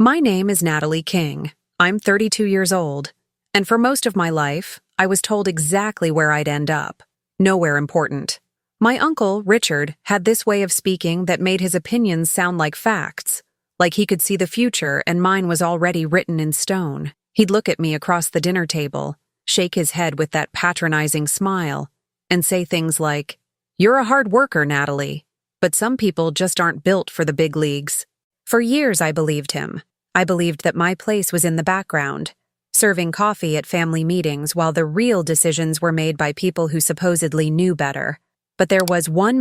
My name is Natalie King. I'm 32 years old, and for most of my life, I was told exactly where I'd end up. Nowhere important. My uncle, Richard, had this way of speaking that made his opinions sound like facts, like he could see the future and mine was already written in stone. He'd look at me across the dinner table, shake his head with that patronizing smile, and say things like, "You're a hard worker, Natalie, but some people just aren't built for the big leagues." For years, I believed him. I believed that my place was in the background, serving coffee at family meetings while the real decisions were made by people who supposedly knew better. But there was one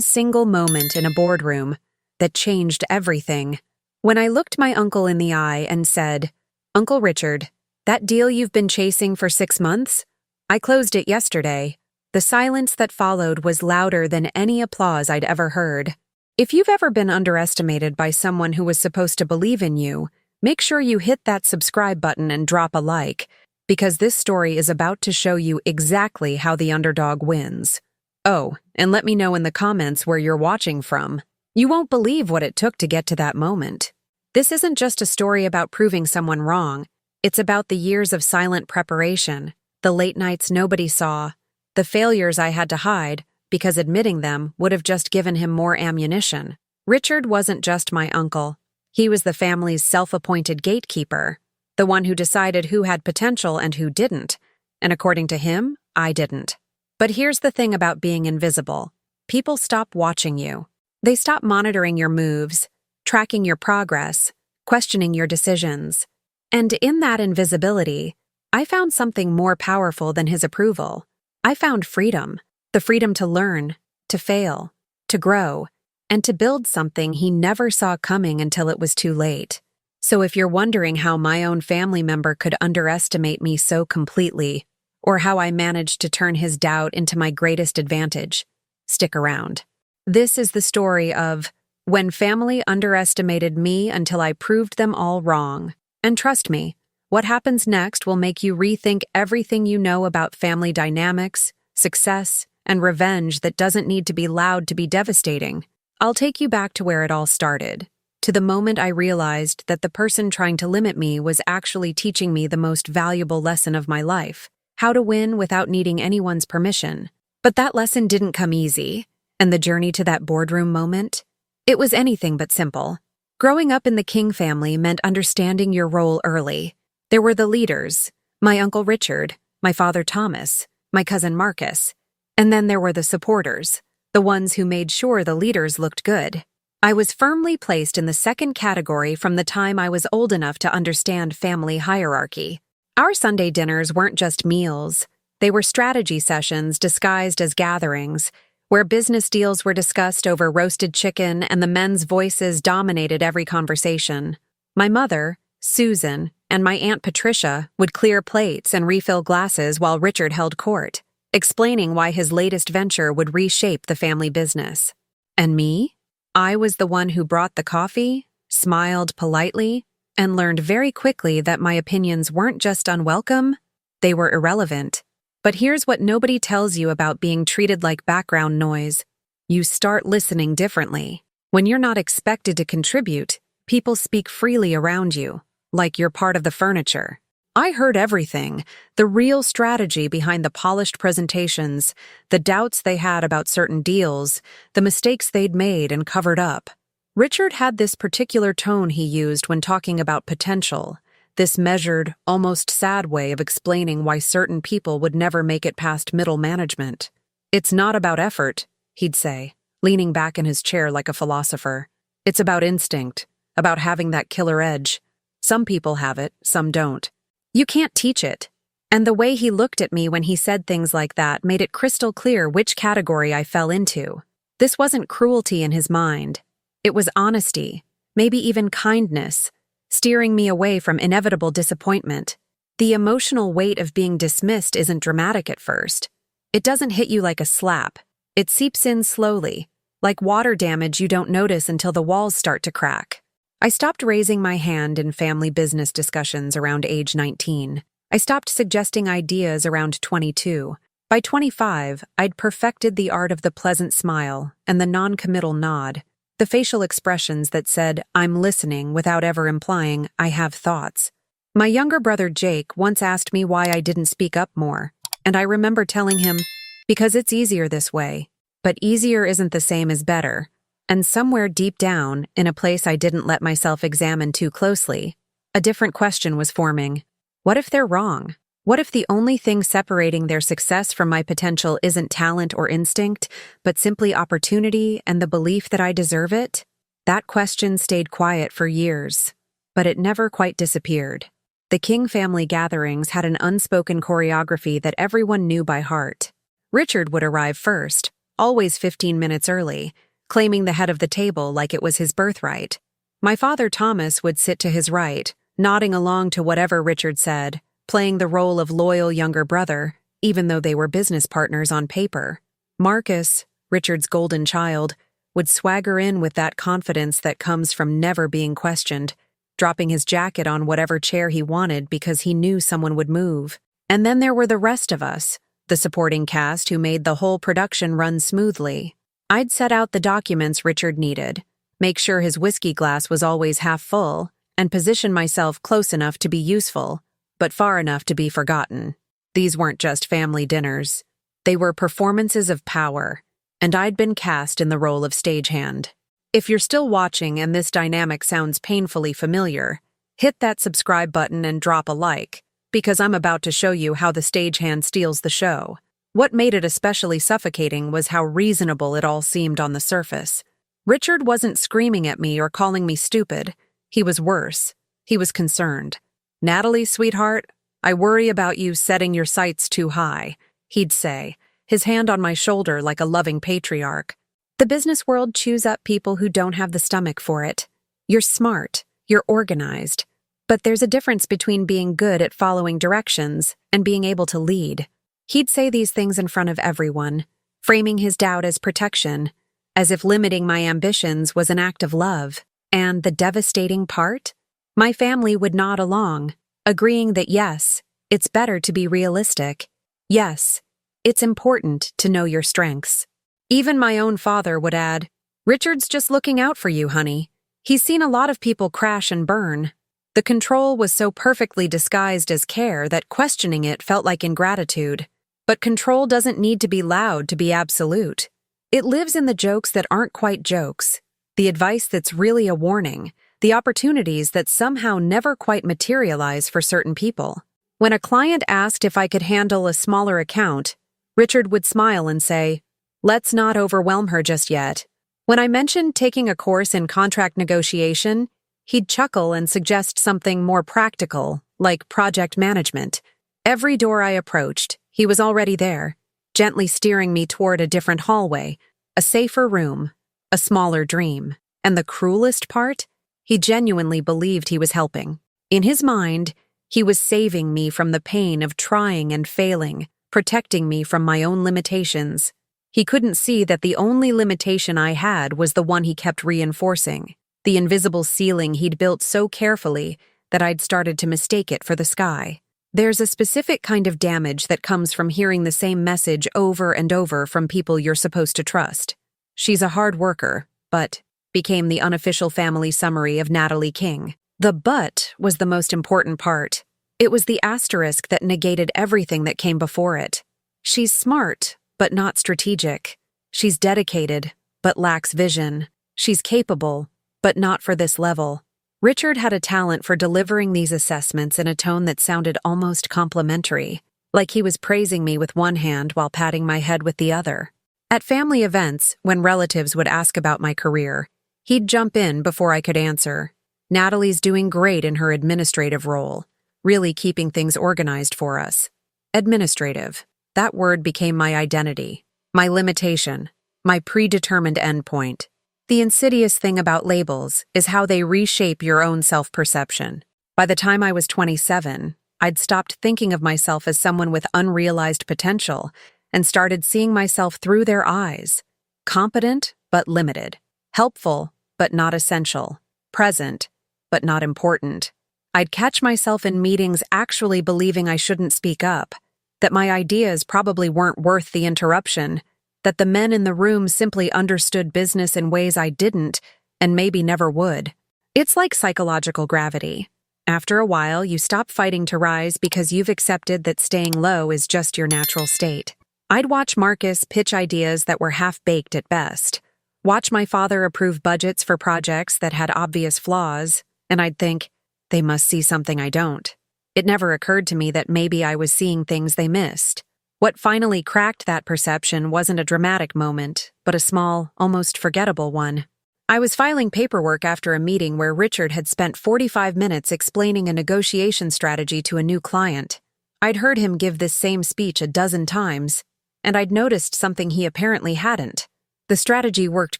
single moment in a boardroom that changed everything. When I looked my uncle in the eye and said, "Uncle Richard, that deal you've been chasing for 6 months? I closed it yesterday." The silence that followed was louder than any applause I'd ever heard. If you've ever been underestimated by someone who was supposed to believe in you, make sure you hit that subscribe button and drop a like, because this story is about to show you exactly how the underdog wins. Oh, and let me know in the comments where you're watching from. You won't believe what it took to get to that moment. This isn't just a story about proving someone wrong. It's about the years of silent preparation, the late nights nobody saw, the failures I had to hide, because admitting them would have just given him more ammunition. Richard wasn't just my uncle. He was the family's self-appointed gatekeeper, the one who decided who had potential and who didn't. And according to him, I didn't. But here's the thing about being invisible. People stop watching you. They stop monitoring your moves, tracking your progress, questioning your decisions. And in that invisibility, I found something more powerful than his approval. I found freedom. The freedom to learn, to fail, to grow, and to build something he never saw coming until it was too late. So if you're wondering how my own family member could underestimate me so completely, or how I managed to turn his doubt into my greatest advantage, stick around. This is the story of when family underestimated me until I proved them all wrong. And trust me, what happens next will make you rethink everything you know about family dynamics, success, and revenge that doesn't need to be loud to be devastating. I'll take you back to where it all started, to the moment I realized that the person trying to limit me was actually teaching me the most valuable lesson of my life, how to win without needing anyone's permission. But that lesson didn't come easy, and the journey to that boardroom moment, it was anything but simple. Growing up in the King family meant understanding your role early. There were the leaders, my Uncle Richard, my father Thomas, my cousin Marcus, and then there were the supporters, the ones who made sure the leaders looked good. I was firmly placed in the second category from the time I was old enough to understand family hierarchy. Our Sunday dinners weren't just meals. They were strategy sessions disguised as gatherings, where business deals were discussed over roasted chicken and the men's voices dominated every conversation. My mother, Susan, and my Aunt Patricia would clear plates and refill glasses while Richard held court, explaining why his latest venture would reshape the family business. And me? I was the one who brought the coffee, smiled politely, and learned very quickly that my opinions weren't just unwelcome, they were irrelevant. But here's what nobody tells you about being treated like background noise. You start listening differently. When you're not expected to contribute, people speak freely around you, like you're part of the furniture. I heard everything, the real strategy behind the polished presentations, the doubts they had about certain deals, the mistakes they'd made and covered up. Richard had this particular tone he used when talking about potential, this measured, almost sad way of explaining why certain people would never make it past middle management. "It's not about effort," he'd say, leaning back in his chair like a philosopher. "It's about instinct, about having that killer edge. Some people have it, some don't. You can't teach it." And the way he looked at me when he said things like that made it crystal clear which category I fell into. This wasn't cruelty in his mind. It was honesty, maybe even kindness, steering me away from inevitable disappointment. The emotional weight of being dismissed isn't dramatic at first. It doesn't hit you like a slap. It seeps in slowly, like water damage you don't notice until the walls start to crack. I stopped raising my hand in family business discussions around age 19. I stopped suggesting ideas around 22. By 25, I'd perfected the art of the pleasant smile and the non-committal nod. The facial expressions that said, "I'm listening," without ever implying, "I have thoughts." My younger brother Jake once asked me why I didn't speak up more, and I remember telling him, "Because it's easier this way." But easier isn't the same as better. And somewhere deep down, in a place I didn't let myself examine too closely, a different question was forming. What if they're wrong? What if the only thing separating their success from my potential isn't talent or instinct, but simply opportunity and the belief that I deserve it? That question stayed quiet for years, but it never quite disappeared. The King family gatherings had an unspoken choreography that everyone knew by heart. Richard would arrive first, always 15 minutes early, claiming the head of the table like it was his birthright. My father Thomas would sit to his right, nodding along to whatever Richard said, playing the role of loyal younger brother, even though they were business partners on paper. Marcus, Richard's golden child, would swagger in with that confidence that comes from never being questioned, dropping his jacket on whatever chair he wanted because he knew someone would move. And then there were the rest of us, the supporting cast who made the whole production run smoothly. I'd set out the documents Richard needed, make sure his whiskey glass was always half full, and position myself close enough to be useful, but far enough to be forgotten. These weren't just family dinners. They were performances of power, and I'd been cast in the role of stagehand. If you're still watching and this dynamic sounds painfully familiar, hit that subscribe button and drop a like, because I'm about to show you how the stagehand steals the show. What made it especially suffocating was how reasonable it all seemed on the surface. Richard wasn't screaming at me or calling me stupid. He was worse. He was concerned. "Natalie, sweetheart, I worry about you setting your sights too high," he'd say, his hand on my shoulder like a loving patriarch. The business world chews up people who don't have the stomach for it. You're smart. You're organized. But there's a difference between being good at following directions and being able to lead. He'd say these things in front of everyone, framing his doubt as protection, as if limiting my ambitions was an act of love. And the devastating part? My family would nod along, agreeing that yes, it's better to be realistic. Yes, it's important to know your strengths. Even my own father would add, "Richard's just looking out for you, honey. He's seen a lot of people crash and burn." The control was so perfectly disguised as care that questioning it felt like ingratitude. But control doesn't need to be loud to be absolute. It lives in the jokes that aren't quite jokes, the advice that's really a warning, the opportunities that somehow never quite materialize for certain people. When a client asked if I could handle a smaller account, Richard would smile and say, "Let's not overwhelm her just yet." When I mentioned taking a course in contract negotiation, he'd chuckle and suggest something more practical, like project management. Every door I approached, he was already there, gently steering me toward a different hallway, a safer room, a smaller dream. And the cruelest part? He genuinely believed he was helping. In his mind, he was saving me from the pain of trying and failing, protecting me from my own limitations. He couldn't see that the only limitation I had was the one he kept reinforcing, the invisible ceiling he'd built so carefully that I'd started to mistake it for the sky. There's a specific kind of damage that comes from hearing the same message over and over from people you're supposed to trust. "She's a hard worker, but," became the unofficial family summary of Natalie King. The "but" was the most important part. It was the asterisk that negated everything that came before it. "She's smart, but not strategic. She's dedicated, but lacks vision. She's capable, but not for this level." Richard had a talent for delivering these assessments in a tone that sounded almost complimentary, like he was praising me with one hand while patting my head with the other. At family events, when relatives would ask about my career, he'd jump in before I could answer. "Natalie's doing great in her administrative role, really keeping things organized for us." Administrative. That word became my identity, my limitation, my predetermined endpoint. The insidious thing about labels is how they reshape your own self-perception. By the time I was 27, I'd stopped thinking of myself as someone with unrealized potential and started seeing myself through their eyes. Competent, but limited. Helpful, but not essential. Present, but not important. I'd catch myself in meetings actually believing I shouldn't speak up, that my ideas probably weren't worth the interruption, that the men in the room simply understood business in ways I didn't and maybe never would. It's like psychological gravity. After a while, you stop fighting to rise because you've accepted that staying low is just your natural state. I'd watch Marcus pitch ideas that were half-baked at best, watch my father approve budgets for projects that had obvious flaws, and I'd think, they must see something I don't. It never occurred to me that maybe I was seeing things they missed. What finally cracked that perception wasn't a dramatic moment, but a small, almost forgettable one. I was filing paperwork after a meeting where Richard had spent 45 minutes explaining a negotiation strategy to a new client. I'd heard him give this same speech a dozen times, and I'd noticed something he apparently hadn't. The strategy worked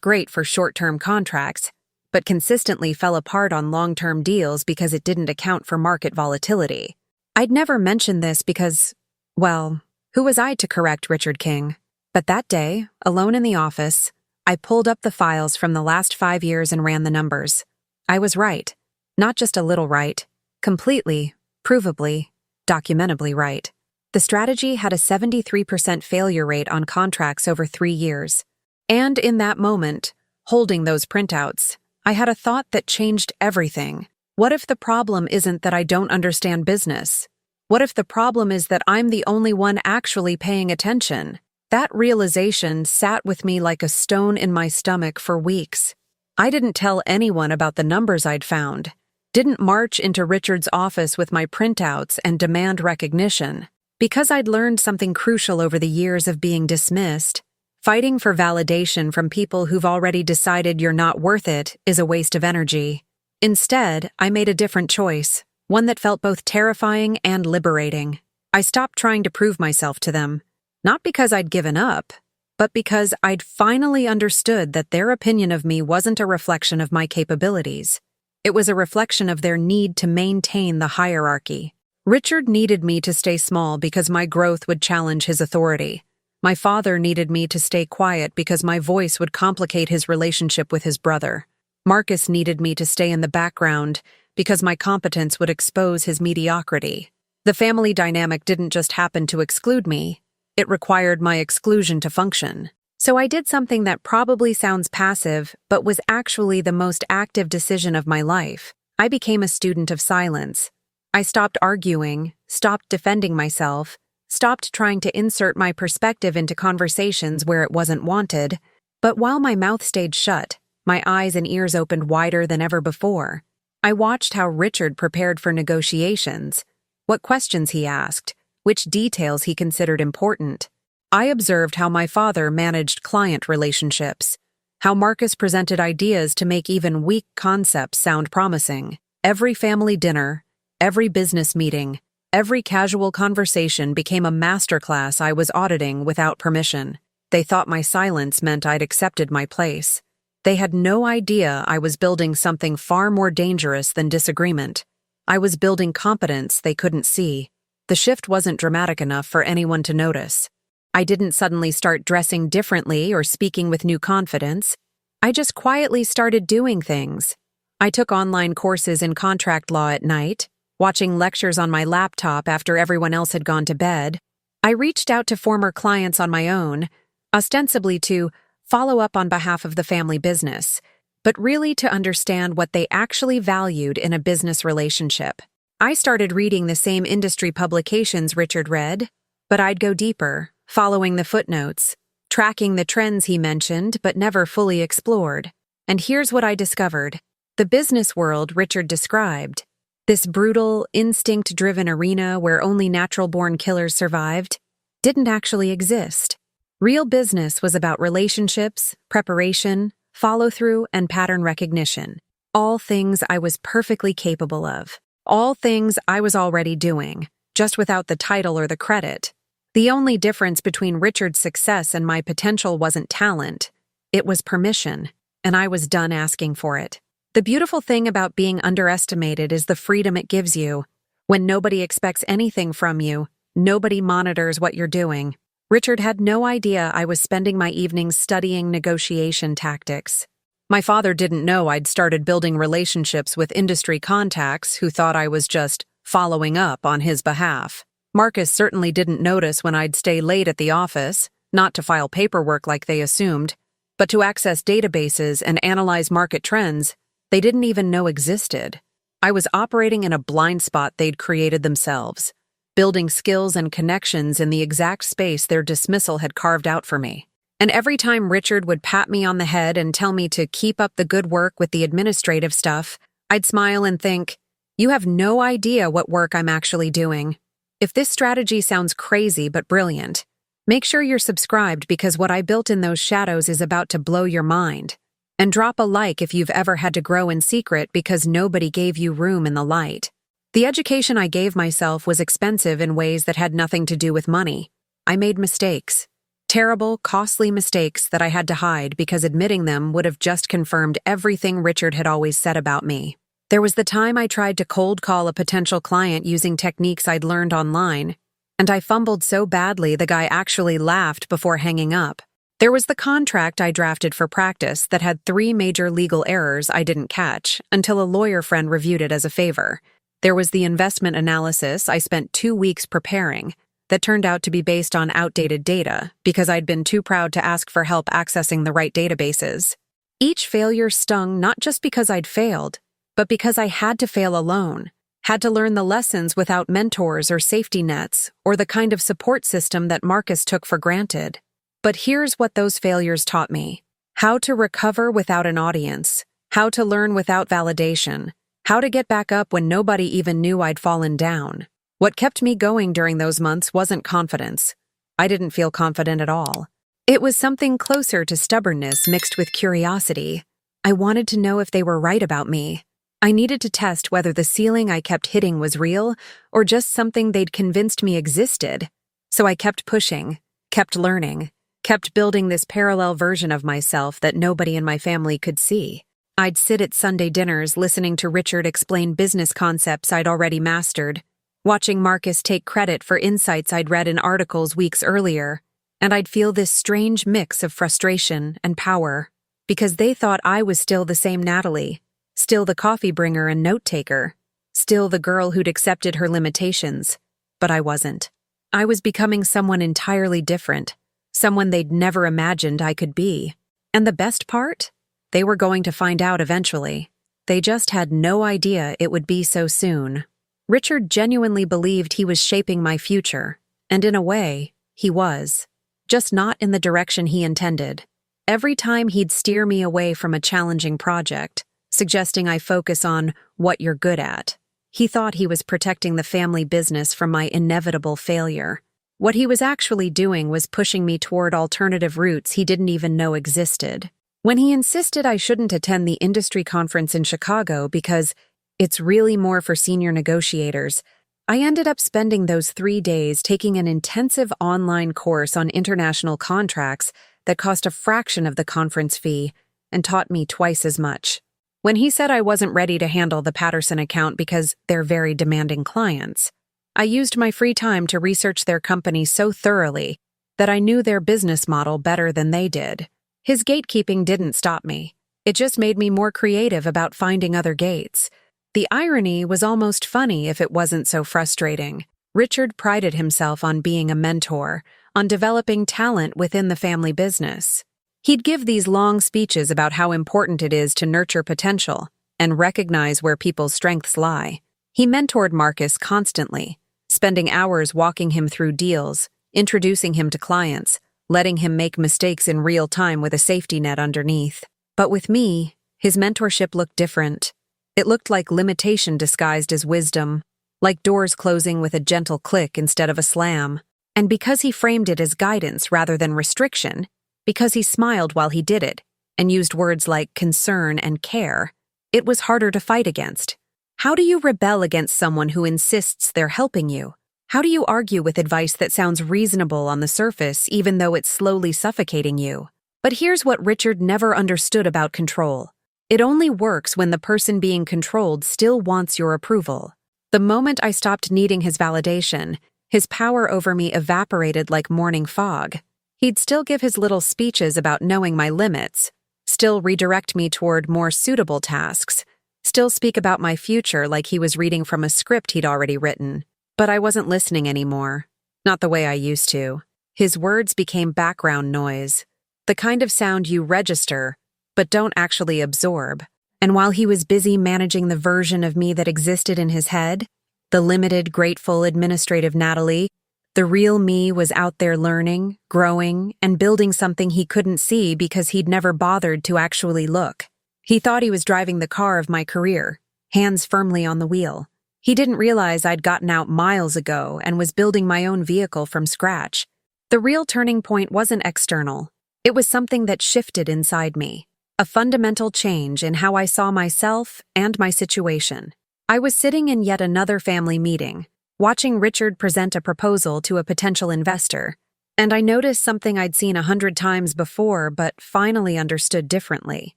great for short-term contracts, but consistently fell apart on long-term deals because it didn't account for market volatility. I'd never mentioned this because, well, who was I to correct Richard King? But that day, alone in the office, I pulled up the files from the last 5 years and ran the numbers. I was right. Not just a little right. Completely, provably, documentably right. The strategy had a 73% failure rate on contracts over 3 years. And in that moment, holding those printouts, I had a thought that changed everything. What if the problem isn't that I don't understand business? What if the problem is that I'm the only one actually paying attention? That realization sat with me like a stone in my stomach for weeks. I didn't tell anyone about the numbers I'd found, didn't march into Richard's office with my printouts and demand recognition. Because I'd learned something crucial over the years of being dismissed, fighting for validation from people who've already decided you're not worth it is a waste of energy. Instead, I made a different choice, one that felt both terrifying and liberating. I stopped trying to prove myself to them. Not because I'd given up, but because I'd finally understood that their opinion of me wasn't a reflection of my capabilities. It was a reflection of their need to maintain the hierarchy. Richard needed me to stay small because my growth would challenge his authority. My father needed me to stay quiet because my voice would complicate his relationship with his brother. Marcus needed me to stay in the background because my competence would expose his mediocrity. The family dynamic didn't just happen to exclude me. It required my exclusion to function. So I did something that probably sounds passive, but was actually the most active decision of my life. I became a student of silence. I stopped arguing, stopped defending myself, stopped trying to insert my perspective into conversations where it wasn't wanted. But while my mouth stayed shut, my eyes and ears opened wider than ever before. I watched how Richard prepared for negotiations, what questions he asked, which details he considered important. I observed how my father managed client relationships, how Marcus presented ideas to make even weak concepts sound promising. Every family dinner, every business meeting, every casual conversation became a masterclass I was auditing without permission. They thought my silence meant I'd accepted my place. They had no idea I was building something far more dangerous than disagreement. I was building competence they couldn't see. The shift wasn't dramatic enough for anyone to notice. I didn't suddenly start dressing differently or speaking with new confidence. I just quietly started doing things. I took online courses in contract law at night, watching lectures on my laptop after everyone else had gone to bed. I reached out to former clients on my own, ostensibly to follow up on behalf of the family business, but really to understand what they actually valued in a business relationship. I started reading the same industry publications Richard read, but I'd go deeper, following the footnotes, tracking the trends he mentioned but never fully explored. And here's what I discovered. The business world Richard described, this brutal, instinct-driven arena where only natural-born killers survived, didn't actually exist. Real business was about relationships, preparation, follow-through, and pattern recognition. All things I was perfectly capable of. All things I was already doing, just without the title or the credit. The only difference between Richard's success and my potential wasn't talent. It was permission, and I was done asking for it. The beautiful thing about being underestimated is the freedom it gives you. When nobody expects anything from you, nobody monitors what you're doing. Richard had no idea I was spending my evenings studying negotiation tactics. My father didn't know I'd started building relationships with industry contacts who thought I was just following up on his behalf. Marcus certainly didn't notice when I'd stay late at the office, not to file paperwork like they assumed, but to access databases and analyze market trends they didn't even know existed. I was operating in a blind spot they'd created themselves, building skills and connections in the exact space their dismissal had carved out for me. And every time Richard would pat me on the head and tell me to keep up the good work with the administrative stuff, I'd smile and think, "You have no idea what work I'm actually doing." If this strategy sounds crazy but brilliant, make sure you're subscribed because what I built in those shadows is about to blow your mind. And drop a like if you've ever had to grow in secret because nobody gave you room in the light. The education I gave myself was expensive in ways that had nothing to do with money. I made mistakes. Terrible, costly mistakes that I had to hide because admitting them would have just confirmed everything Richard had always said about me. There was the time I tried to cold call a potential client using techniques I'd learned online, and I fumbled so badly the guy actually laughed before hanging up. There was the contract I drafted for practice that had 3 major legal errors I didn't catch until a lawyer friend reviewed it as a favor. There was the investment analysis I spent 2 weeks preparing that turned out to be based on outdated data because I'd been too proud to ask for help accessing the right databases. Each failure stung not just because I'd failed, but because I had to fail alone, had to learn the lessons without mentors or safety nets or the kind of support system that Marcus took for granted. But here's what those failures taught me: how to recover without an audience, how to learn without validation, how to get back up when nobody even knew I'd fallen down. What kept me going during those months wasn't confidence. I didn't feel confident at all. It was something closer to stubbornness mixed with curiosity. I wanted to know if they were right about me. I needed to test whether the ceiling I kept hitting was real or just something they'd convinced me existed. So I kept pushing, kept learning, kept building this parallel version of myself that nobody in my family could see. I'd sit at Sunday dinners listening to Richard explain business concepts I'd already mastered, watching Marcus take credit for insights I'd read in articles weeks earlier, and I'd feel this strange mix of frustration and power, because they thought I was still the same Natalie, still the coffee bringer and note-taker, still the girl who'd accepted her limitations, but I wasn't. I was becoming someone entirely different, someone they'd never imagined I could be. And the best part? They were going to find out eventually. They just had no idea it would be so soon. Richard genuinely believed he was shaping my future, and in a way, he was. Just not in the direction he intended. Every time he'd steer me away from a challenging project, suggesting I focus on what you're good at, he thought he was protecting the family business from my inevitable failure. What he was actually doing was pushing me toward alternative routes he didn't even know existed. When he insisted I shouldn't attend the industry conference in Chicago because it's really more for senior negotiators, I ended up spending those 3 days taking an intensive online course on international contracts that cost a fraction of the conference fee and taught me twice as much. When he said I wasn't ready to handle the Patterson account because they're very demanding clients, I used my free time to research their company so thoroughly that I knew their business model better than they did. His gatekeeping didn't stop me. It just made me more creative about finding other gates. The irony was almost funny if it wasn't so frustrating. Richard prided himself on being a mentor, on developing talent within the family business. He'd give these long speeches about how important it is to nurture potential and recognize where people's strengths lie. He mentored Marcus constantly, spending hours walking him through deals, introducing him to clients, letting him make mistakes in real time with a safety net underneath. But with me, his mentorship looked different. It looked like limitation disguised as wisdom, like doors closing with a gentle click instead of a slam. And because he framed it as guidance rather than restriction, because he smiled while he did it, and used words like concern and care, it was harder to fight against. How do you rebel against someone who insists they're helping you? How do you argue with advice that sounds reasonable on the surface even though it's slowly suffocating you? But here's what Richard never understood about control. It only works when the person being controlled still wants your approval. The moment I stopped needing his validation, his power over me evaporated like morning fog. He'd still give his little speeches about knowing my limits, still redirect me toward more suitable tasks, still speak about my future like he was reading from a script he'd already written. But I wasn't listening anymore. Not the way I used to. His words became background noise, the kind of sound you register, but don't actually absorb. And while he was busy managing the version of me that existed in his head, the limited, grateful, administrative Natalie, the real me was out there learning, growing, and building something he couldn't see because he'd never bothered to actually look. He thought he was driving the car of my career, hands firmly on the wheel. He didn't realize I'd gotten out miles ago and was building my own vehicle from scratch. The real turning point wasn't external. It was something that shifted inside me, a fundamental change in how I saw myself and my situation. I was sitting in yet another family meeting, watching Richard present a proposal to a potential investor, and I noticed something I'd seen 100 times before but finally understood differently.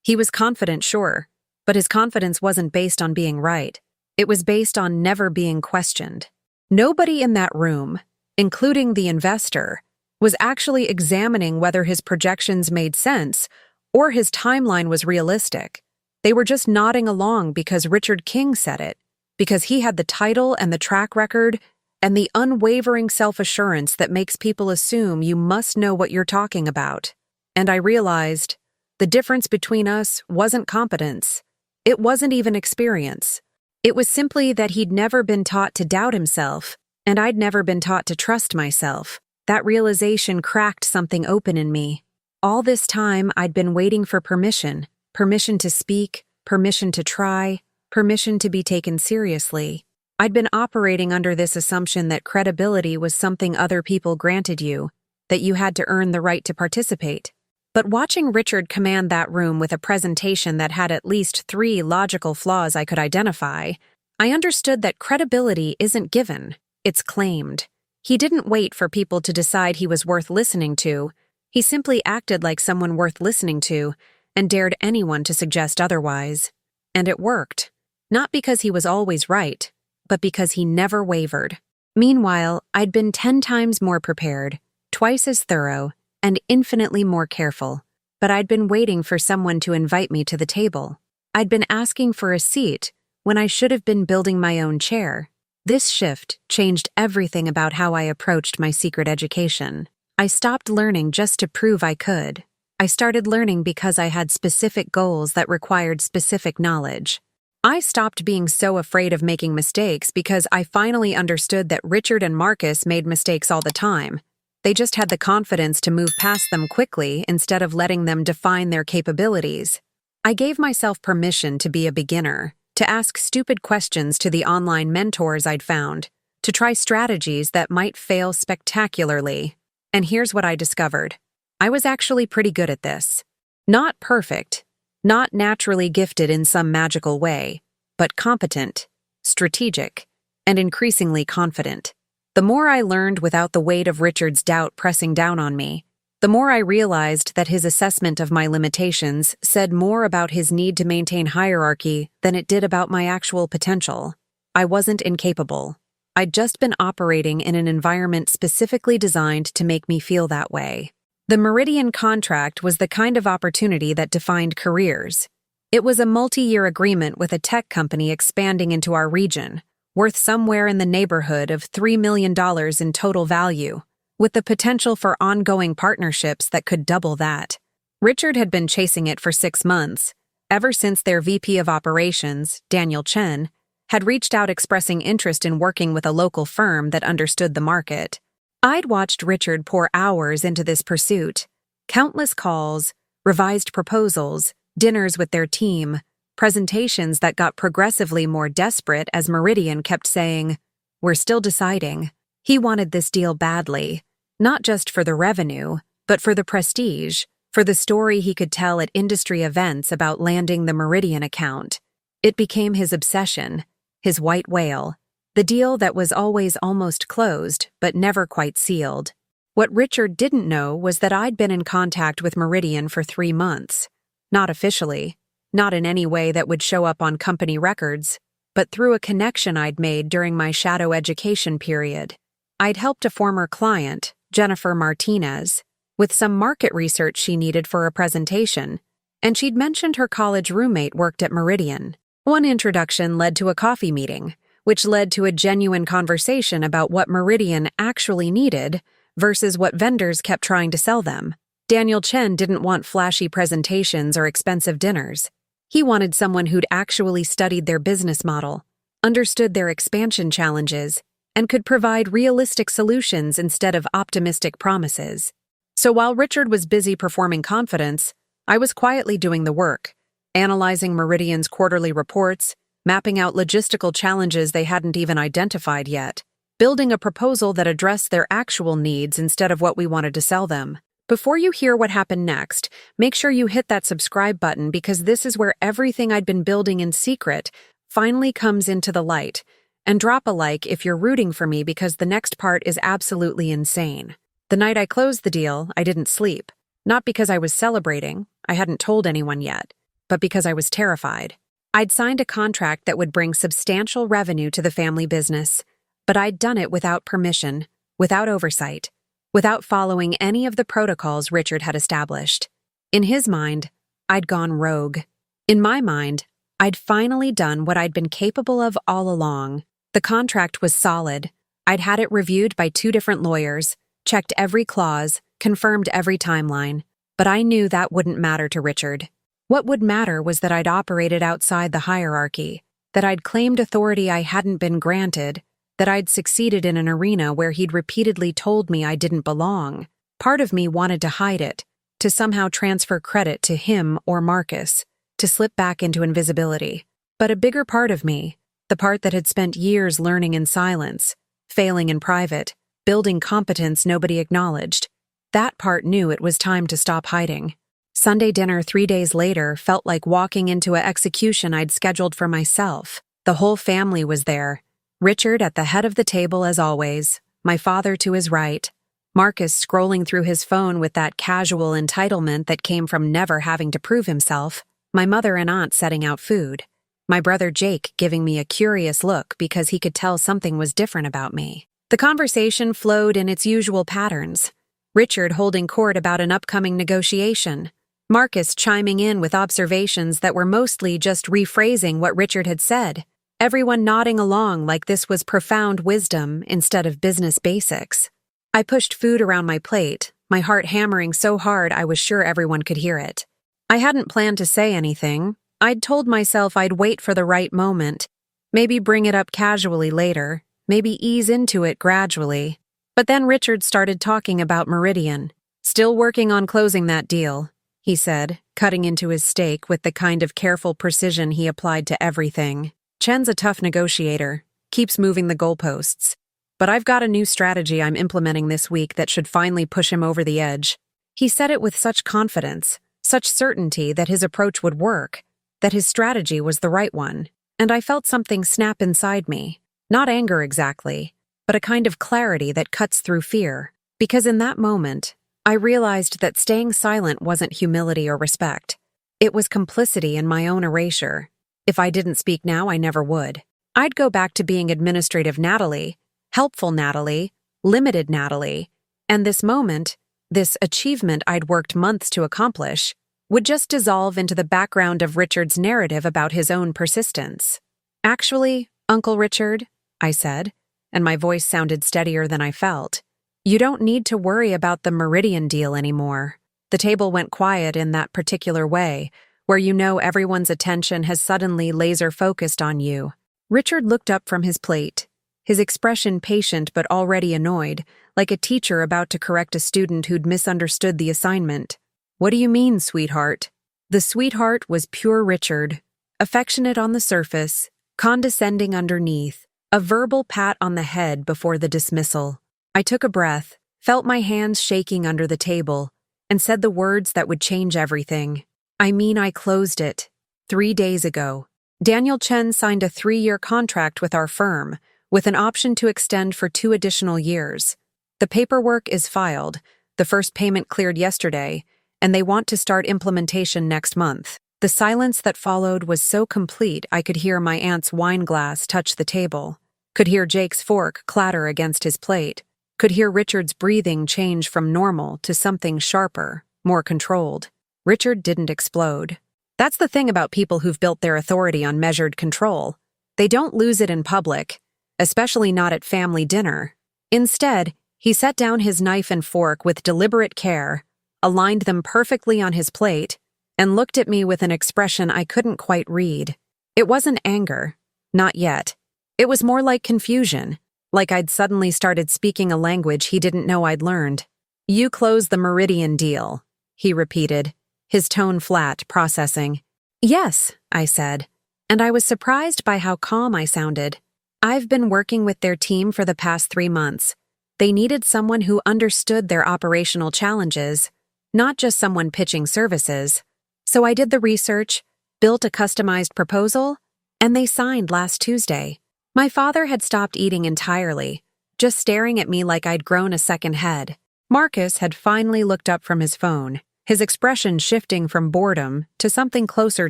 He was confident, sure, but his confidence wasn't based on being right. It was based on never being questioned. Nobody in that room, including the investor, was actually examining whether his projections made sense or his timeline was realistic. They were just nodding along because Richard King said it, because he had the title and the track record and the unwavering self-assurance that makes people assume you must know what you're talking about. And I realized the difference between us wasn't competence. It wasn't even experience. It was simply that he'd never been taught to doubt himself, and I'd never been taught to trust myself. That realization cracked something open in me. All this time, I'd been waiting for permission to speak, permission to try, permission to be taken seriously. I'd been operating under this assumption that credibility was something other people granted you, that you had to earn the right to participate. But watching Richard command that room with a presentation that had at least 3 logical flaws I could identify, I understood that credibility isn't given, it's claimed. He didn't wait for people to decide he was worth listening to. He simply acted like someone worth listening to and dared anyone to suggest otherwise. And it worked. Not because he was always right, but because he never wavered. Meanwhile, I'd been 10 times more prepared, twice as thorough, and infinitely more careful. But I'd been waiting for someone to invite me to the table. I'd been asking for a seat when I should have been building my own chair. This shift changed everything about how I approached my secret education. I stopped learning just to prove I could. I started learning because I had specific goals that required specific knowledge. I stopped being so afraid of making mistakes because I finally understood that Richard and Marcus made mistakes all the time. They just had the confidence to move past them quickly instead of letting them define their capabilities. I gave myself permission to be a beginner, to ask stupid questions to the online mentors I'd found, to try strategies that might fail spectacularly. And here's what I discovered. I was actually pretty good at this. Not perfect, not naturally gifted in some magical way, but competent, strategic, and increasingly confident. The more I learned without the weight of Richard's doubt pressing down on me, the more I realized that his assessment of my limitations said more about his need to maintain hierarchy than it did about my actual potential. I wasn't incapable. I'd just been operating in an environment specifically designed to make me feel that way. The Meridian contract was the kind of opportunity that defined careers. It was a multi-year agreement with a tech company expanding into our region, worth somewhere in the neighborhood of $3 million in total value, with the potential for ongoing partnerships that could double that. Richard had been chasing it for 6 months, ever since their VP of Operations, Daniel Chen, had reached out expressing interest in working with a local firm that understood the market. I'd watched Richard pour hours into this pursuit. Countless calls, revised proposals, dinners with their team, presentations that got progressively more desperate as Meridian kept saying, "We're still deciding." He wanted this deal badly, not just for the revenue, but for the prestige, for the story he could tell at industry events about landing the Meridian account. It became his obsession, his white whale, the deal that was always almost closed but never quite sealed. What Richard didn't know was that I'd been in contact with Meridian for 3 months. Not officially, not in any way that would show up on company records, but through a connection I'd made during my shadow education period. I'd helped a former client, Jennifer Martinez, with some market research she needed for a presentation, and she'd mentioned her college roommate worked at Meridian. One introduction led to a coffee meeting, which led to a genuine conversation about what Meridian actually needed versus what vendors kept trying to sell them. Daniel Chen didn't want flashy presentations or expensive dinners. He wanted someone who'd actually studied their business model, understood their expansion challenges, and could provide realistic solutions instead of optimistic promises. So while Richard was busy performing confidence, I was quietly doing the work, analyzing Meridian's quarterly reports, mapping out logistical challenges they hadn't even identified yet, building a proposal that addressed their actual needs instead of what we wanted to sell them. Before you hear what happened next, make sure you hit that subscribe button because this is where everything I'd been building in secret finally comes into the light. And drop a like if you're rooting for me because the next part is absolutely insane. The night I closed the deal, I didn't sleep. Not because I was celebrating, I hadn't told anyone yet, but because I was terrified. I'd signed a contract that would bring substantial revenue to the family business, but I'd done it without permission, without oversight, without following any of the protocols Richard had established. In his mind, I'd gone rogue. In my mind, I'd finally done what I'd been capable of all along. The contract was solid. I'd had it reviewed by 2 different lawyers, checked every clause, confirmed every timeline. But I knew that wouldn't matter to Richard. What would matter was that I'd operated outside the hierarchy, that I'd claimed authority I hadn't been granted, that I'd succeeded in an arena where he'd repeatedly told me I didn't belong. Part of me wanted to hide it, to somehow transfer credit to him or Marcus, to slip back into invisibility. But a bigger part of me, the part that had spent years learning in silence, failing in private, building competence nobody acknowledged, that part knew it was time to stop hiding. Sunday dinner 3 days later felt like walking into an execution I'd scheduled for myself. The whole family was there. Richard at the head of the table as always, my father to his right, Marcus scrolling through his phone with that casual entitlement that came from never having to prove himself, my mother and aunt setting out food, my brother Jake giving me a curious look because he could tell something was different about me. The conversation flowed in its usual patterns. Richard holding court about an upcoming negotiation, Marcus chiming in with observations that were mostly just rephrasing what Richard had said, everyone nodding along like this was profound wisdom instead of business basics. I pushed food around my plate, my heart hammering so hard I was sure everyone could hear it. I hadn't planned to say anything. I'd told myself I'd wait for the right moment, maybe bring it up casually later, maybe ease into it gradually. But then Richard started talking about Meridian. Still working on closing that deal, he said, cutting into his steak with the kind of careful precision he applied to everything. Chen's a tough negotiator, keeps moving the goalposts. But I've got a new strategy I'm implementing this week that should finally push him over the edge. He said it with such confidence, such certainty that his approach would work, that his strategy was the right one. And I felt something snap inside me. Not anger exactly, but a kind of clarity that cuts through fear. Because in that moment, I realized that staying silent wasn't humility or respect. It was complicity in my own erasure. If I didn't speak now, I never would. I'd go back to being administrative Natalie, helpful Natalie, limited Natalie, and this moment, this achievement I'd worked months to accomplish, would just dissolve into the background of Richard's narrative about his own persistence. Actually, Uncle Richard, I said, and my voice sounded steadier than I felt, you don't need to worry about the Meridian deal anymore. The table went quiet in that particular way, where you know everyone's attention has suddenly laser-focused on you. Richard looked up from his plate, his expression patient but already annoyed, like a teacher about to correct a student who'd misunderstood the assignment. What do you mean, sweetheart? The sweetheart was pure Richard, affectionate on the surface, condescending underneath, a verbal pat on the head before the dismissal. I took a breath, felt my hands shaking under the table, and said the words that would change everything. I closed it. 3 days ago. Daniel Chen signed a 3-year contract with our firm, with an option to extend for 2 additional years. The paperwork is filed, the first payment cleared yesterday, and they want to start implementation next month. The silence that followed was so complete I could hear my aunt's wine glass touch the table, could hear Jake's fork clatter against his plate, could hear Richard's breathing change from normal to something sharper, more controlled. Richard didn't explode. That's the thing about people who've built their authority on measured control. They don't lose it in public, especially not at family dinner. Instead, He set down his knife and fork with deliberate care, aligned them perfectly on his plate, and looked at me with an expression I couldn't quite read. It wasn't anger. Not yet. It was more like confusion, like I'd suddenly started speaking a language he didn't know I'd learned. "You closed the Meridian deal," he repeated, his tone flat, processing. "Yes," I said, and I was surprised by how calm I sounded. "I've been working with their team for the past 3 months. They needed someone who understood their operational challenges, not just someone pitching services. So I did the research, built a customized proposal, and they signed last Tuesday." My father had stopped eating entirely, just staring at me like I'd grown a second head. Marcus had finally looked up from his phone, his expression shifting from boredom to something closer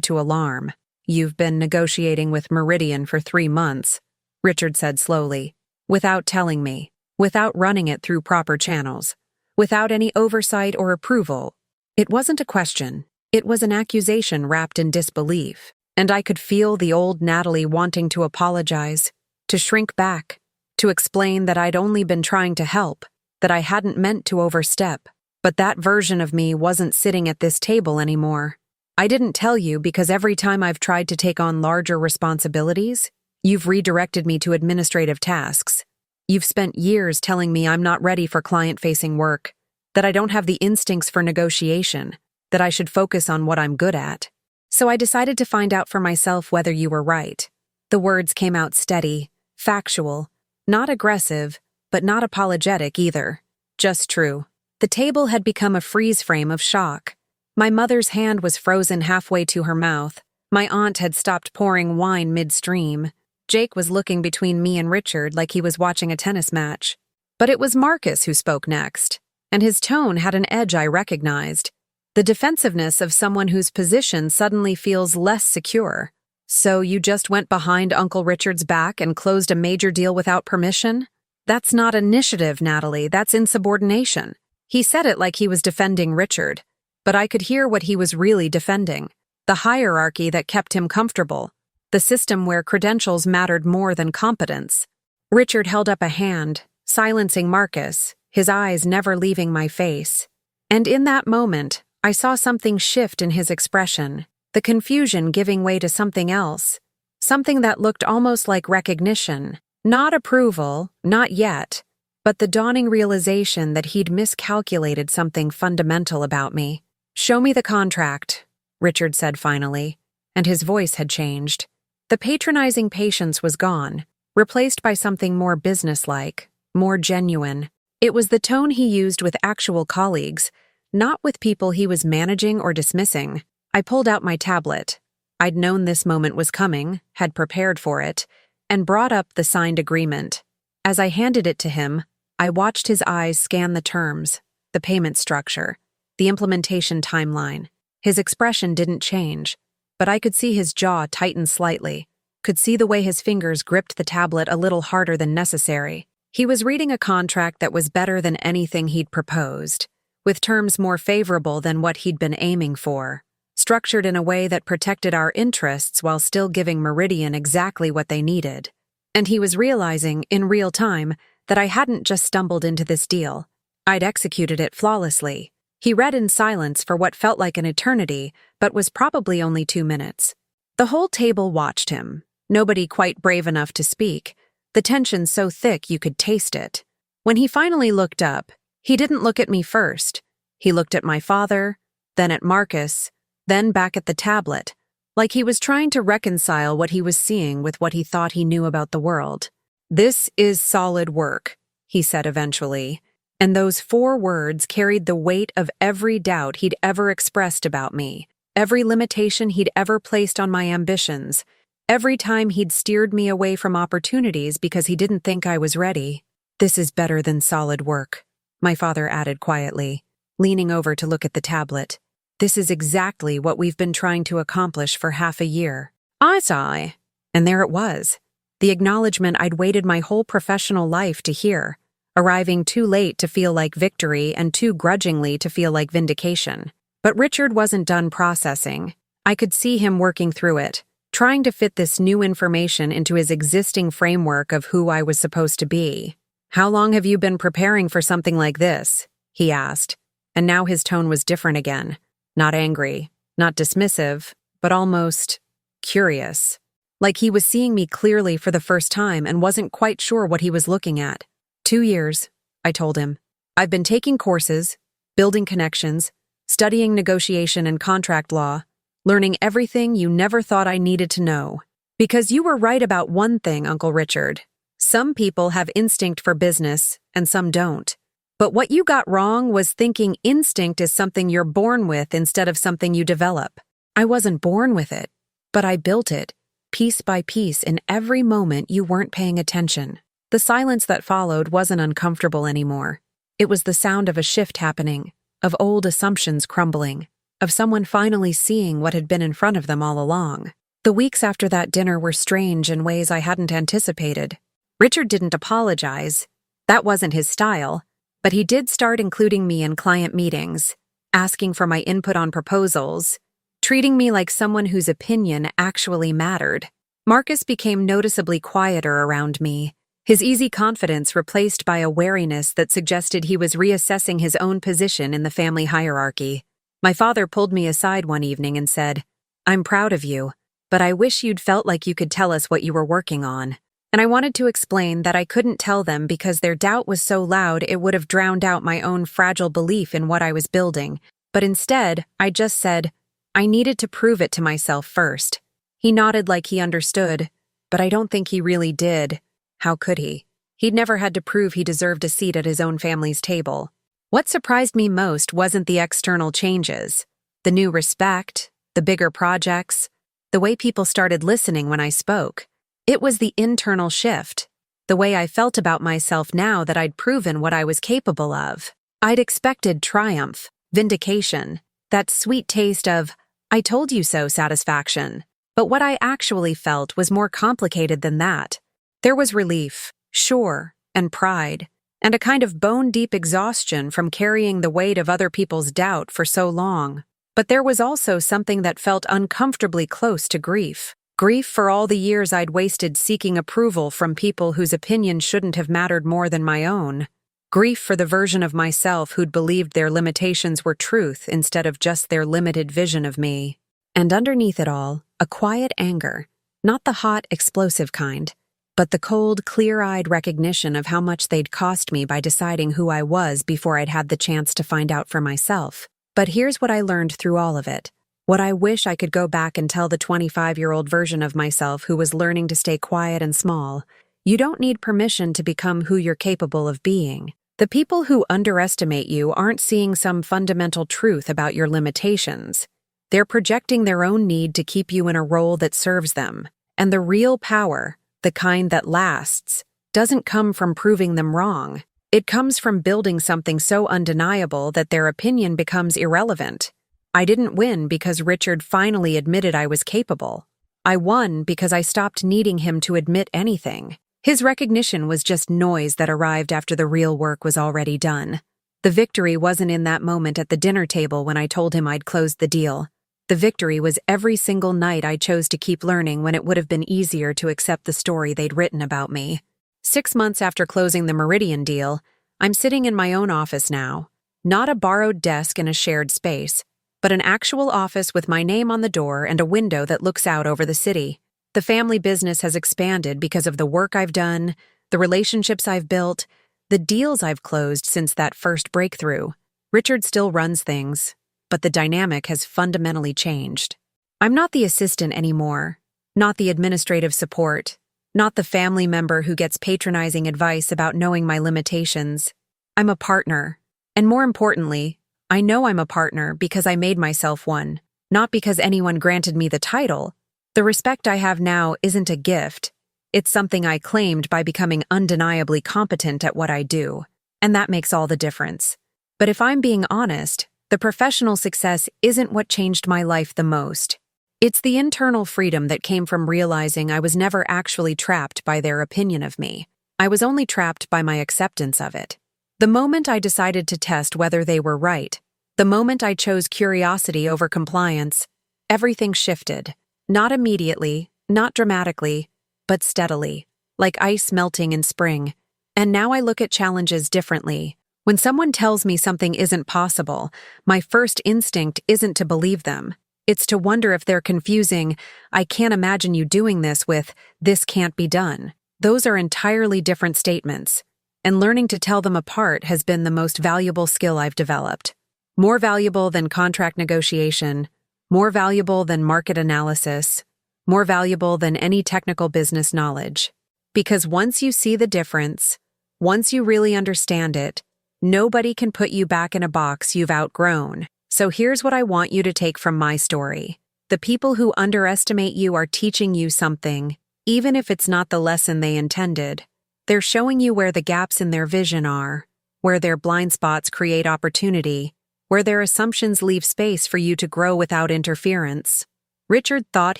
to alarm. "You've been negotiating with Meridian for 3 months, Richard said slowly, "without telling me, without running it through proper channels, without any oversight or approval." It wasn't a question, it was an accusation wrapped in disbelief, and I could feel the old Natalie wanting to apologize, to shrink back, to explain that I'd only been trying to help, that I hadn't meant to overstep. But that version of me wasn't sitting at this table anymore. "I didn't tell you because every time I've tried to take on larger responsibilities, you've redirected me to administrative tasks. You've spent years telling me I'm not ready for client-facing work, that I don't have the instincts for negotiation, that I should focus on what I'm good at. So I decided to find out for myself whether you were right." The words came out steady, factual, not aggressive, but not apologetic either. Just true. The table had become a freeze frame of shock. My mother's hand was frozen halfway to her mouth. My aunt had stopped pouring wine midstream. Jake was looking between me and Richard like he was watching a tennis match. But it was Marcus who spoke next, and his tone had an edge I recognized. The defensiveness of someone whose position suddenly feels less secure. "So you just went behind Uncle Richard's back and closed a major deal without permission? That's not initiative, Natalie, that's insubordination." He said it like he was defending Richard, but I could hear what he was really defending. The hierarchy that kept him comfortable. The system where credentials mattered more than competence. Richard held up a hand, silencing Marcus, his eyes never leaving my face. And in that moment, I saw something shift in his expression, the confusion giving way to something else, something that looked almost like recognition, not approval, not yet, but the dawning realization that he'd miscalculated something fundamental about me. "Show me the contract," Richard said finally, and his voice had changed. The patronizing patience was gone, replaced by something more businesslike, more genuine. It was the tone he used with actual colleagues, not with people he was managing or dismissing. I pulled out my tablet. I'd known this moment was coming, had prepared for it, and brought up the signed agreement. As I handed it to him, I watched his eyes scan the terms, the payment structure, the implementation timeline. His expression didn't change, but I could see his jaw tighten slightly, could see the way his fingers gripped the tablet a little harder than necessary. He was reading a contract that was better than anything he'd proposed, with terms more favorable than what he'd been aiming for, structured in a way that protected our interests while still giving Meridian exactly what they needed. And he was realizing, in real time, that I hadn't just stumbled into this deal. I'd executed it flawlessly. He read in silence for what felt like an eternity, but was probably only 2 minutes. The whole table watched him, nobody quite brave enough to speak, the tension so thick you could taste it. When he finally looked up, he didn't look at me first. He looked at my father, then at Marcus, then back at the tablet, like he was trying to reconcile what he was seeing with what he thought he knew about the world. "This is solid work," he said eventually, and those 4 words carried the weight of every doubt he'd ever expressed about me, every limitation he'd ever placed on my ambitions, every time he'd steered me away from opportunities because he didn't think I was ready. "This is better than solid work," my father added quietly, leaning over to look at the tablet. "This is exactly what we've been trying to accomplish for half a year." I sigh, and there it was. The acknowledgement I'd waited my whole professional life to hear, arriving too late to feel like victory and too grudgingly to feel like vindication. But Richard wasn't done processing. I could see him working through it, trying to fit this new information into his existing framework of who I was supposed to be. "How long have you been preparing for something like this?" he asked, and now his tone was different again. Not angry, not dismissive, but almost curious. Like he was seeing me clearly for the first time and wasn't quite sure what he was looking at. 2 years, I told him. I've been taking courses, building connections, studying negotiation and contract law, learning everything you never thought I needed to know. Because you were right about one thing, Uncle Richard. Some people have instinct for business, and some don't. But what you got wrong was thinking instinct is something you're born with instead of something you develop. I wasn't born with it, but I built it, piece by piece, in every moment you weren't paying attention. The silence that followed wasn't uncomfortable anymore. It was the sound of a shift happening, of old assumptions crumbling, of someone finally seeing what had been in front of them all along. The weeks after that dinner were strange in ways I hadn't anticipated. Richard didn't apologize. That wasn't his style. But he did start including me in client meetings, asking for my input on proposals, treating me like someone whose opinion actually mattered. Marcus became noticeably quieter around me, his easy confidence replaced by a wariness that suggested he was reassessing his own position in the family hierarchy. My father pulled me aside one evening and said, "I'm proud of you, but I wish you'd felt like you could tell us what you were working on." And I wanted to explain that I couldn't tell them because their doubt was so loud it would have drowned out my own fragile belief in what I was building. But instead, I just said, I needed to prove it to myself first. He nodded like he understood, but I don't think he really did. How could he? He'd never had to prove he deserved a seat at his own family's table. What surprised me most wasn't the external changes, the new respect, the bigger projects, the way people started listening when I spoke. It was the internal shift, the way I felt about myself now that I'd proven what I was capable of. I'd expected triumph, vindication, that sweet taste of, "I told you so" satisfaction. But what I actually felt was more complicated than that. There was relief, sure, and pride, and a kind of bone-deep exhaustion from carrying the weight of other people's doubt for so long. But there was also something that felt uncomfortably close to grief. Grief for all the years I'd wasted seeking approval from people whose opinion shouldn't have mattered more than my own. Grief for the version of myself who'd believed their limitations were truth instead of just their limited vision of me. And underneath it all, a quiet anger, not the hot, explosive kind, but the cold, clear-eyed recognition of how much they'd cost me by deciding who I was before I'd had the chance to find out for myself. But here's what I learned through all of it. What I wish I could go back and tell the 25-year-old version of myself who was learning to stay quiet and small. You don't need permission to become who you're capable of being. The people who underestimate you aren't seeing some fundamental truth about your limitations. They're projecting their own need to keep you in a role that serves them. And the real power, the kind that lasts, doesn't come from proving them wrong. It comes from building something so undeniable that their opinion becomes irrelevant. I didn't win because Richard finally admitted I was capable. I won because I stopped needing him to admit anything. His recognition was just noise that arrived after the real work was already done. The victory wasn't in that moment at the dinner table when I told him I'd closed the deal. The victory was every single night I chose to keep learning when it would have been easier to accept the story they'd written about me. 6 months after closing the Meridian deal, I'm sitting in my own office now. Not a borrowed desk in a shared space, but an actual office with my name on the door and a window that looks out over the city. The family business has expanded because of the work I've done, the relationships I've built, the deals I've closed since that first breakthrough. Richard still runs things, but the dynamic has fundamentally changed. I'm not the assistant anymore, not the administrative support, not the family member who gets patronizing advice about knowing my limitations. I'm a partner, and more importantly, I know I'm a partner because I made myself one, not because anyone granted me the title. The respect I have now isn't a gift. It's something I claimed by becoming undeniably competent at what I do, and that makes all the difference. But if I'm being honest, the professional success isn't what changed my life the most. It's the internal freedom that came from realizing I was never actually trapped by their opinion of me. I was only trapped by my acceptance of it. The moment I decided to test whether they were right, the moment I chose curiosity over compliance, everything shifted. Not immediately, not dramatically, but steadily, like ice melting in spring. And now I look at challenges differently. When someone tells me something isn't possible, my first instinct isn't to believe them. It's to wonder if they're confusing, "I can't imagine you doing this," with "this can't be done." Those are entirely different statements, and learning to tell them apart has been the most valuable skill I've developed. More valuable than contract negotiation, more valuable than market analysis, more valuable than any technical business knowledge. Because once you see the difference, once you really understand it, nobody can put you back in a box you've outgrown. So here's what I want you to take from my story. The people who underestimate you are teaching you something, even if it's not the lesson they intended. They're showing you where the gaps in their vision are, where their blind spots create opportunity, where their assumptions leave space for you to grow without interference. Richard thought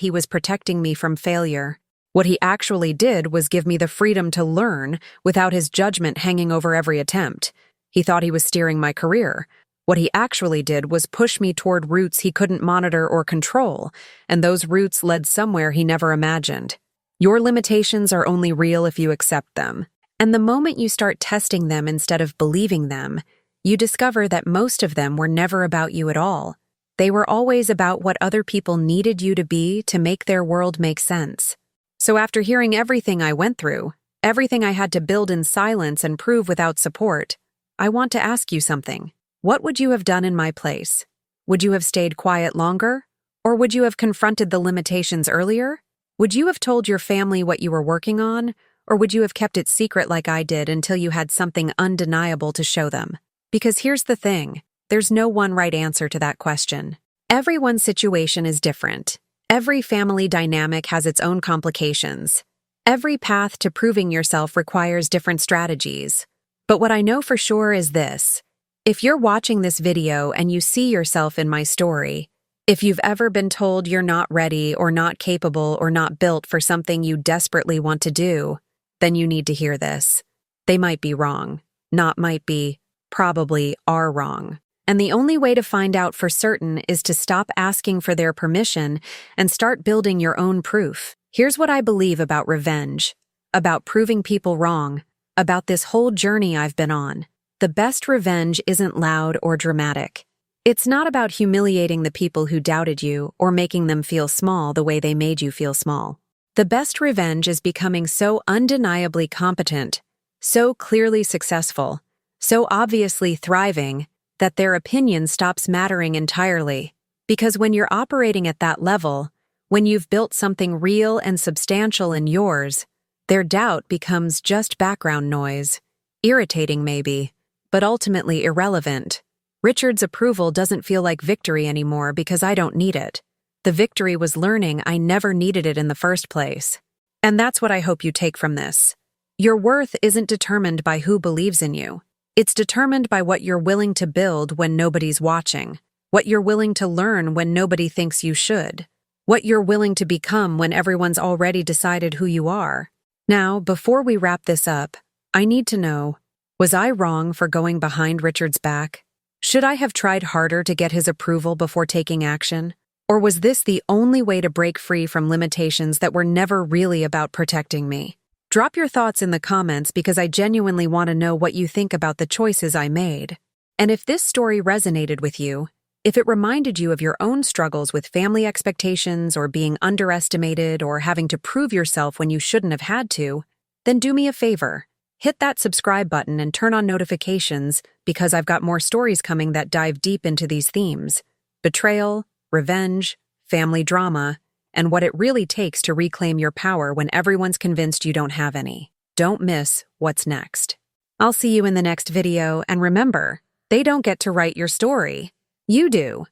he was protecting me from failure. What he actually did was give me the freedom to learn without his judgment hanging over every attempt. He thought he was steering my career. What he actually did was push me toward routes he couldn't monitor or control, and those routes led somewhere he never imagined. Your limitations are only real if you accept them. And the moment you start testing them instead of believing them, you discover that most of them were never about you at all. They were always about what other people needed you to be to make their world make sense. So after hearing everything I went through, everything I had to build in silence and prove without support, I want to ask you something. What would you have done in my place? Would you have stayed quiet longer? Or would you have confronted the limitations earlier? Would you have told your family what you were working on? Or would you have kept it secret like I did until you had something undeniable to show them? Because here's the thing, there's no one right answer to that question. Everyone's situation is different. Every family dynamic has its own complications. Every path to proving yourself requires different strategies. But what I know for sure is this. If you're watching this video and you see yourself in my story, if you've ever been told you're not ready or not capable or not built for something you desperately want to do, then you need to hear this. They might be wrong. Not might be, probably are wrong. And the only way to find out for certain is to stop asking for their permission and start building your own proof. Here's what I believe about revenge, about proving people wrong, about this whole journey I've been on. The best revenge isn't loud or dramatic. It's not about humiliating the people who doubted you or making them feel small the way they made you feel small. The best revenge is becoming so undeniably competent, so clearly successful, so obviously thriving, that their opinion stops mattering entirely. Because when you're operating at that level, when you've built something real and substantial in yours, their doubt becomes just background noise. Irritating maybe, but ultimately irrelevant. Richard's approval doesn't feel like victory anymore because I don't need it. The victory was learning I never needed it in the first place. And that's what I hope you take from this. Your worth isn't determined by who believes in you. It's determined by what you're willing to build when nobody's watching, what you're willing to learn when nobody thinks you should, what you're willing to become when everyone's already decided who you are. Now, before we wrap this up, I need to know, was I wrong for going behind Richard's back? Should I have tried harder to get his approval before taking action? Or was this the only way to break free from limitations that were never really about protecting me? Drop your thoughts in the comments because I genuinely want to know what you think about the choices I made. And if this story resonated with you, if it reminded you of your own struggles with family expectations or being underestimated or having to prove yourself when you shouldn't have had to, then do me a favor. Hit that subscribe button and turn on notifications because I've got more stories coming that dive deep into these themes: betrayal, revenge, family drama, and what it really takes to reclaim your power when everyone's convinced you don't have any. Don't miss what's next. I'll see you in the next video, and remember, they don't get to write your story. You do.